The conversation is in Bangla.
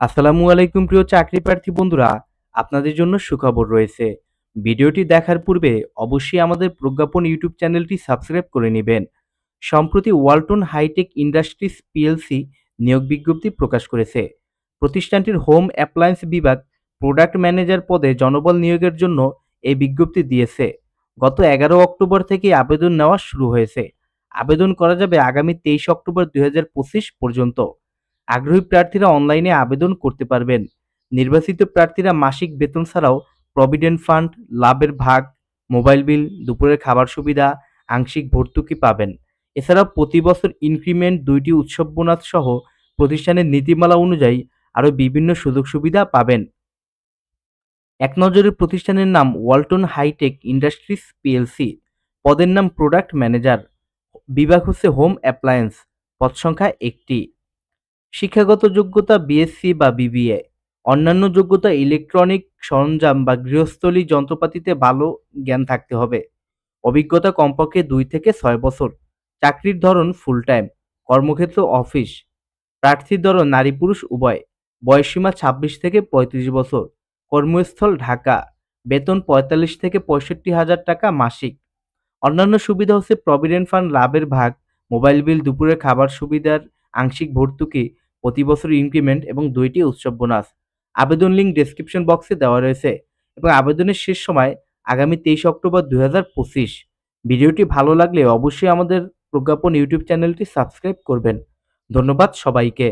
আসসালামু আলাইকুম প্রিয় চাকরি প্রার্থী বন্ধুরা, আপনাদের জন্য সুখবর রয়েছে। ভিডিওটি দেখার পূর্বে অবশ্যই আমাদের প্রজ্ঞাপন ইউটিউব চ্যানেলটি সাবস্ক্রাইব করে নেবেন। সম্প্রতি ওয়ালটন হাইটেক ইন্ডাস্ট্রিজ পিএলসি নিয়োগ বিজ্ঞপ্তি প্রকাশ করেছে। প্রতিষ্ঠানটির হোম অ্যাপ্লায়েন্স বিভাগ প্রোডাক্ট ম্যানেজার পদে জনবল নিয়োগের জন্য এই বিজ্ঞপ্তি দিয়েছে। গত 11 অক্টোবর থেকে আবেদন নেওয়া শুরু হয়েছে। আবেদন করা যাবে আগামী 23 অক্টোবর 2025 পর্যন্ত। আগ্রহী প্রার্থীরা অনলাইনে আবেদন করতে পারবেন। নির্বাচিত প্রার্থীরা মাসিক বেতন ছাড়াও প্রভিডেন্ট ফান্ড, লাভের ভাগ, মোবাইল বিল, দুপুরের খাবার সুবিধা, আংশিক ভর্তুকি পাবেন। এছাড়াও প্রতি বছর ইনক্রিমেন্ট, 2টি উৎসব বোনাস সহ প্রতিষ্ঠানের নীতিমালা অনুযায়ী আরও বিভিন্ন সুযোগ সুবিধা পাবেন। এক নজরে প্রতিষ্ঠানের নাম ওয়ালটন হাইটেক ইন্ডাস্ট্রিজ পিএলসি। পদের নাম প্রোডাক্ট ম্যানেজার। বিভাগ হচ্ছে হোম অ্যাপ্লায়েন্স। পদ সংখ্যা 1টি। শিক্ষাগত যোগ্যতা বিএসসি বা বিবিএ। অন্যান্য যোগ্যতা ইলেকট্রনিক সরঞ্জাম বা গৃহস্থলী যন্ত্রপাতিতে ভালো জ্ঞান থাকতে হবে। অভিজ্ঞতা কমপক্ষে 2 থেকে 6 বছর। চাকরির ধরন ফুল টাইম। কর্মক্ষেত্র অফিস। প্রার্থীর ধরন নারী পুরুষ উভয়। বয়সসীমা 26 থেকে 35 বছর। কর্মস্থল ঢাকা। বেতন 45 থেকে 65,000 টাকা মাসিক। অন্যান্য সুবিধা হচ্ছে প্রভিডেন্ট ফান্ড, লাভের ভাগ, মোবাইল বিল, দুপুরের খাবার সুবিধার আংশিক ভর্তুকি, প্রতি বছর ইনক্রিমেন্ট এবং 2টি উৎসব বোনাস। আবেদন লিঙ্ক ডেসক্রিপশন বক্সে দেওয়া রয়েছে এবং আবেদনের শেষ সময় আগামী 23 অক্টোবর 2025। ভিডিওটি ভালো লাগলে অবশ্যই আমাদের প্রজ্ঞাপন ইউটিউব চ্যানেলটি সাবস্ক্রাইব করবেন। ধন্যবাদ সবাইকে।